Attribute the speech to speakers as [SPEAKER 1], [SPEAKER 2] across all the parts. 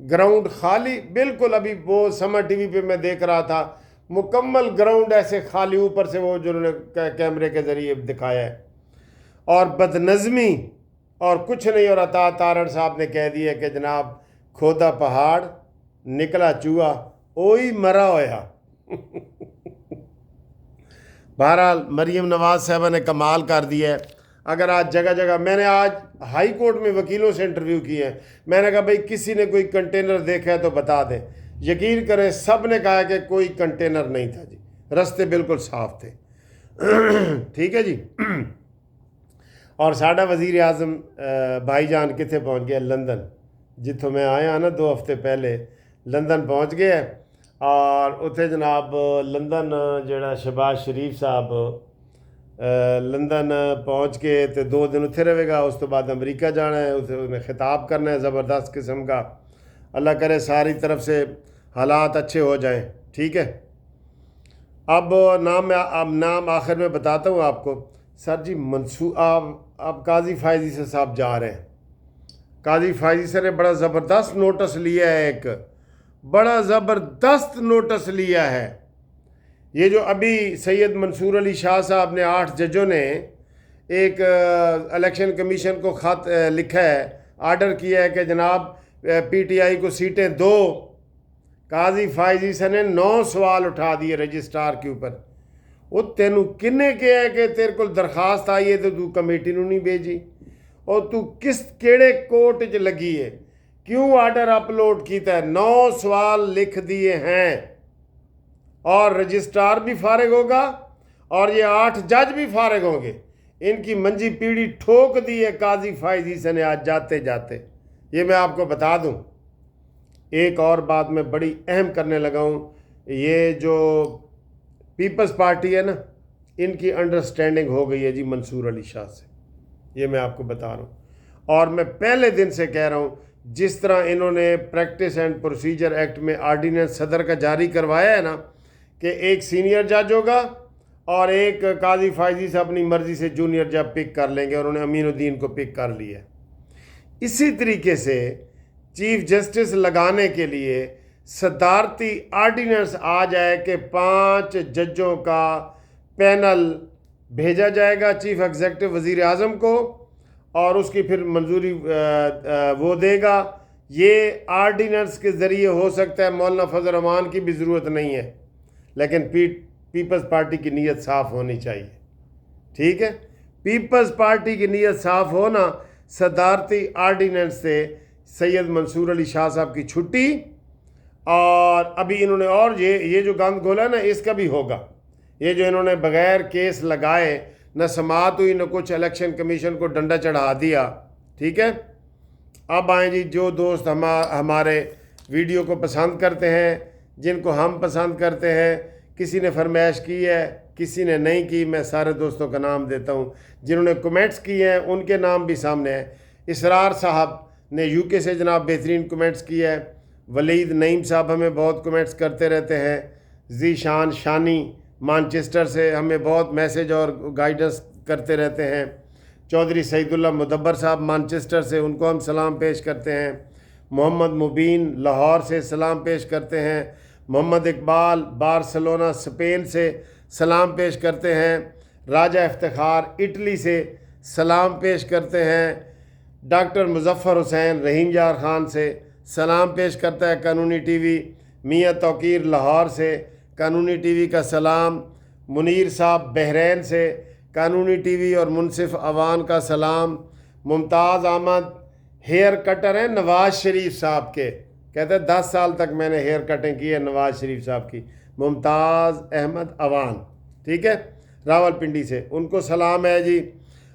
[SPEAKER 1] Ground خالی بالکل. ابھی وہ سمر ٹی وی پہ میں دیکھ رہا تھا, مکمل گراؤنڈ ایسے خالی, اوپر سے وہ جو انہوں نے کیمرے کے ذریعے دکھایا ہے, اور بدنظمی اور کچھ نہیں. اور عطا تارڑ صاحب نے کہہ دیا کہ جناب کھودا پہاڑ نکلا چوہا اوئی مرا ہویا. بہرحال مریم نواز صاحبہ نے کمال کر دیا ہے. اگر آج جگہ جگہ, میں نے آج ہائی کورٹ میں وکیلوں سے انٹرویو کیے ہیں, میں نے کہا بھئی کسی نے کوئی کنٹینر دیکھا ہے تو بتا دیں. یقین کریں سب نے کہا کہ کوئی کنٹینر نہیں تھا جی, رستے بالکل صاف تھے. ٹھیک ہے جی. اور ساڈا وزیر اعظم بھائی جان کتنے پہنچ گیا؟ لندن, جتوں میں آیا نا 2 ہفتے پہلے لندن پہنچ گیا. اور اتنے جناب لندن جڑا شہباز شریف صاحب لندن پہنچ کے تو 2 دن اتنے رہے گا. اس تو بعد امریکہ جانا ہے, انہیں خطاب کرنا ہے زبردست قسم کا. اللہ کرے ساری طرف سے حالات اچھے ہو جائیں. ٹھیک ہے. اب نام آخر میں بتاتا ہوں آپ کو. سر جی آپ قاضی فائزی صاحب جا رہے ہیں. قاضی فائزی سر نے بڑا زبردست نوٹس لیا ہے, ایک بڑا زبردست نوٹس لیا ہے. یہ جو ابھی سید منصور علی شاہ صاحب نے 8 ججوں نے ایک الیکشن کمیشن کو خط لکھا ہے, آرڈر کیا ہے کہ جناب پی ٹی آئی کو سیٹیں دو. قاضی فائزی سے نے 9 سوال اٹھا دیے رجسٹرار کے اوپر. وہ تینوں کنے کیا ہے کہ تیرے کو درخواست آئی ہے تو کمیٹی نو نہیں بھیجی, اور تو کیڑے کوٹ چ لگی ہے, کیوں آرڈر اپلوڈ کیتا ہے؟ 9 سوال لکھ دیے ہیں, اور رجسٹرار بھی فارغ ہوگا اور یہ 8 جج بھی فارغ ہوں گے. ان کی منجی پیڑھی ٹھوک دی ہے قاضی فائزی سے نے آج جاتے جاتے. یہ میں آپ کو بتا دوں. ایک اور بات میں بڑی اہم کرنے لگا ہوں. یہ جو پیپلز پارٹی ہے نا, ان کی انڈرسٹینڈنگ ہو گئی ہے جی منصور علی شاہ سے. یہ میں آپ کو بتا رہا ہوں. اور میں پہلے دن سے کہہ رہا ہوں, جس طرح انہوں نے پریکٹس اینڈ پروسیجر ایکٹ میں آرڈیننس صدر کا جاری کروایا ہے نا کہ ایک سینئر جج ہوگا اور ایک قاضی فائزی سے اپنی مرضی سے جونیئر جج پک کر لیں گے, اور انہوں نے امین الدین کو پک کر لیا. اسی طریقے سے چیف جسٹس لگانے کے لیے صدارتی آرڈیننس آ جائے کہ 5 ججوں کا پینل بھیجا جائے گا چیف ایگزیکٹو وزیر اعظم کو, اور اس کی پھر منظوری وہ دے گا. یہ آرڈیننس کے ذریعے ہو سکتا ہے, مولانا فضل الرحمان کی بھی ضرورت نہیں ہے, لیکن پیپلز پارٹی کی نیت صاف ہونی چاہیے. ٹھیک ہے. پیپلز پارٹی کی نیت صاف ہونا, صدارتی آرڈیننس سے سید منصور علی شاہ صاحب کی چھٹی, اور ابھی انہوں نے اور یہ جو گند گولا نا اس کا بھی ہوگا. یہ جو انہوں نے بغیر کیس لگائے نہ سماعت ہوئی نہ کچھ, الیکشن کمیشن کو ڈنڈا چڑھا دیا. ٹھیک ہے. اب آئیں جی, جو دوست ہمارے ویڈیو کو پسند کرتے ہیں, جن کو ہم پسند کرتے ہیں, کسی نے فرمائش کی ہے کسی نے نہیں کی, میں سارے دوستوں کا نام دیتا ہوں. جنہوں نے کمنٹس کیے ہیں ان کے نام بھی سامنے ہیں. اسرار صاحب نے یو کے سے جناب بہترین کمنٹس کیا ہے. ولید نعیم صاحب ہمیں بہت کمنٹس کرتے رہتے ہیں. ذیشان شانی مانچسٹر سے ہمیں بہت میسیج اور گائیڈنس کرتے رہتے ہیں. چودھری سعید اللہ مدبر صاحب مانچسٹر سے, ان کو ہم سلام پیش کرتے ہیں. محمد مبین لاہور سے سلام پیش کرتے ہیں. محمد اقبال بارسلونا اسپین سے سلام پیش کرتے ہیں. راجہ افتخار اٹلی سے سلام پیش کرتے ہیں. ڈاکٹر مظفر حسین رحیم یار خان سے سلام پیش کرتا ہے قانونی ٹی وی. میاں توقیر لاہور سے قانونی ٹی وی کا سلام. منیر صاحب بحرین سے قانونی ٹی وی اور منصف اوان کا سلام. ممتاز احمد ہیئر کٹر ہیں نواز شریف صاحب کے, کہتے ہیں 10 سال تک میں نے ہیئر کٹنگ کی ہے نواز شریف صاحب کی. ممتاز احمد اوان, ٹھیک ہے, راول پنڈی سے, ان کو سلام ہے جی.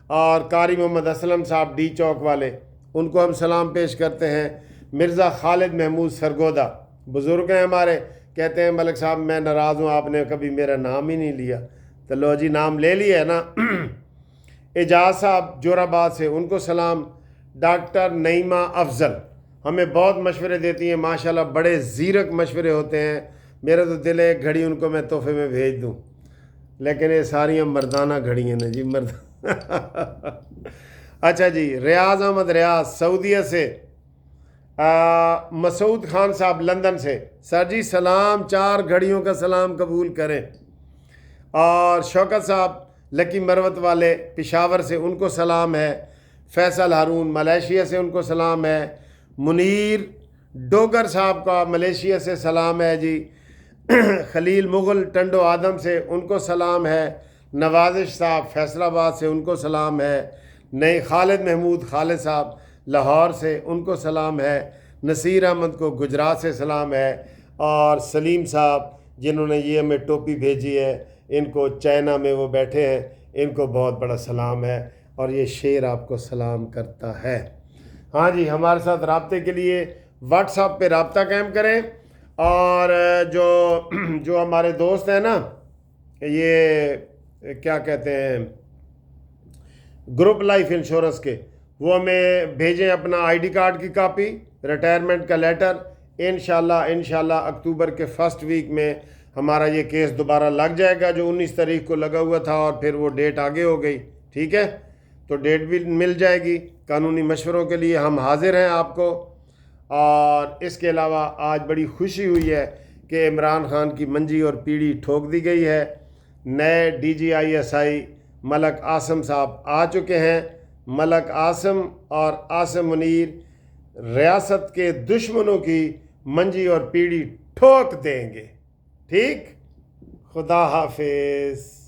[SPEAKER 1] اور قاری محمد اسلم صاحب ڈی چوک والے, ان کو ہم سلام پیش کرتے ہیں. مرزا خالد محمود سرگودا بزرگ ہیں ہمارے, کہتے ہیں ملک صاحب میں ناراض ہوں, آپ نے کبھی میرا نام ہی نہیں لیا. تو لو جی نام لے لیا ہے نا. اعجاز صاحب جور آباد سے, ان کو سلام. ڈاکٹر نعیمہ افضل ہمیں بہت مشورے دیتی ہیں, ماشاءاللہ بڑے زیرک مشورے ہوتے ہیں. میرا تو دل ہے ایک گھڑی ان کو میں تحفے میں بھیج دوں, لیکن یہ ساریاں مردانہ گھڑی ہیں نا جی, اچھا جی. ریاض احمد ریاض سعودیہ سے, مسعود خان صاحب لندن سے، سر جی سلام، 4 گھڑیوں کا سلام قبول کریں۔ اور شوکت صاحب لکی مروت والے پشاور سے، ان کو سلام ہے۔ فیصل ہارون ملیشیا سے، ان کو سلام ہے۔ منیر ڈوگر صاحب کا ملیشیا سے سلام ہے جی۔ خلیل مغل ٹنڈو آدم سے، ان کو سلام ہے۔ نوازش صاحب فیصل آباد سے، ان کو سلام ہے۔ نئی خالد محمود خالد صاحب لاہور سے، ان کو سلام ہے۔ نصیر احمد کو گجرات سے سلام ہے۔ اور سلیم صاحب جنہوں نے یہ ہمیں ٹوپی بھیجی ہے، ان کو چائنا میں وہ بیٹھے ہیں، ان کو بہت بڑا سلام ہے، اور یہ شعر آپ کو سلام کرتا ہے۔ ہاں جی، ہمارے ساتھ رابطے کے لیے واٹس ایپ پہ رابطہ قائم کریں۔ اور جو ہمارے دوست ہیں نا، یہ کیا کہتے ہیں، گروپ لائف انشورنس کے، وہ ہمیں بھیجیں اپنا آئی ڈی کارڈ کی کاپی، ریٹائرمنٹ کا لیٹر۔ انشاءاللہ اکتوبر کے فرسٹ ویک میں ہمارا یہ کیس دوبارہ لگ جائے گا، جو 19 تاریخ کو لگا ہوا تھا، اور پھر وہ ڈیٹ آگے ہو گئی، ٹھیک ہے؟ تو ڈیٹ بھی مل جائے گی۔ قانونی مشوروں کے لیے ہم حاضر ہیں آپ کو۔ اور اس کے علاوہ آج بڑی خوشی ہوئی ہے کہ عمران خان کی منجی اور پیڑھی ٹھوک دی گئی ہے۔ نئے DGISI ملک عاصم صاحب آ چکے ہیں۔ ملک عاصم اور عاصم منیر ریاست کے دشمنوں کی منجی اور پیڑھی ٹھوک دیں گے، ٹھیک؟ خدا حافظ۔